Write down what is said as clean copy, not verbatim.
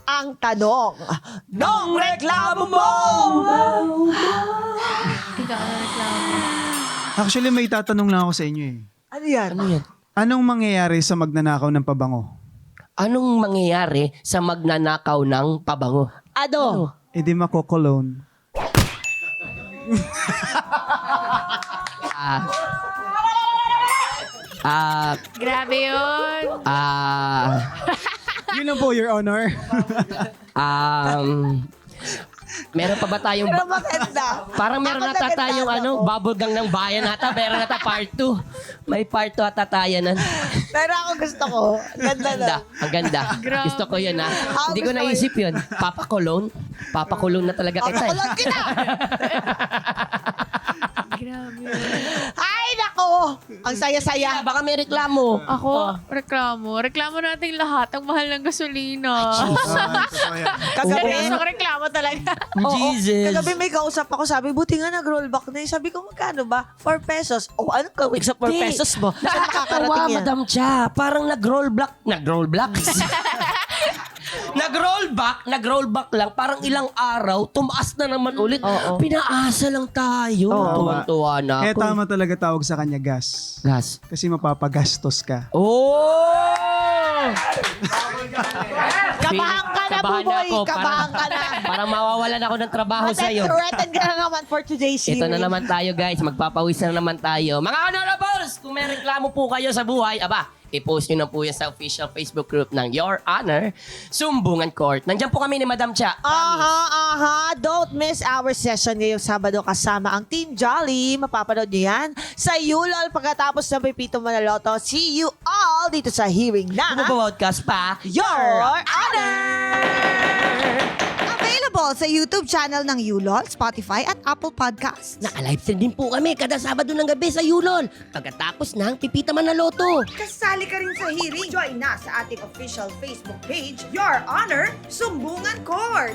ang tanong. Nung reklamo mo! Ikaw na reklamo. Actually, may tatanong lang ako sa inyo eh. Ano yan? Ano yan? Anong mangyayari sa magnanakaw ng pabango? Anong mangyayari sa magnanakaw ng pabango? Ano? E di mako-cologne. Grabe yun. Yun lang po, Your Honor. Meron pa ba tayong... Pero maganda. Parang meron Ako nata naganda tayong ako. bubblegum ng bayan nata. Meron nata part 2. May part 2 ata tayo nun. Pero ako gusto ko. Ganda na. Ang ganda. Grabe. Gusto ko yun ha. Ako Hindi ko gusto ko naisip yun. Papakulong. Papakulong na talaga kita eh. Papakulong kita! Grabe. Ay, nako! Ang saya-saya. Baka may reklamo. Ako, reklamo. Reklamo natin lahat. Ang mahal ng gasolina. Kagabi, Seryoso, reklamo talaga. Jesus. kagabi may kausap ako, sabi, buti nga nag-rollback na yun. Sabi ko, magkano ba? 4 pesos. O, anong gawin sa 4 Di. pesos mo? Saan Nakakatawa, makakarating yan? Madam Cha. Parang nag-rollback nag-rollback lang. Parang ilang araw, tumaas na naman ulit. Oo. Pinaasa lang tayo. Oo. Tuwan-tuwa na Eh, ako. tama talaga tawag sa kanya gas. Gas. Kasi mapapagastos ka. Oh! Kabahan ka na, Kabahan Buboy. ako. Kabahan ka na. Parang mawawalan ako ng trabaho sa'yo. Threaten ka na naman for today's Ito na hearing. naman tayo guys, magpapawis na naman tayo. Mga honorables, kung may reklamo po kayo sa buhay, aba, i-post nyo na po yan sa official Facebook group ng Your Honor, Sumbungan Court. Nandiyan po kami ni Madam Cha. Aha. Don't miss our session ngayong Sabado kasama ang Team Jolly. Mapapanood nyo yan sa Yulol pagkatapos ng Pipito Manaloto. See you all dito sa hearing na Bumabawodcast pa. Your Honor! Available sa YouTube channel ng Yulol, Spotify at Apple Podcasts. Naka-livestream din po kami kada Sabado ng gabi sa Yulol. Pagkatapos ng Pipita Manaloto. Kasali ka rin sa hearing. Join na sa ating official Facebook page, Your Honor, Sumbungan Court.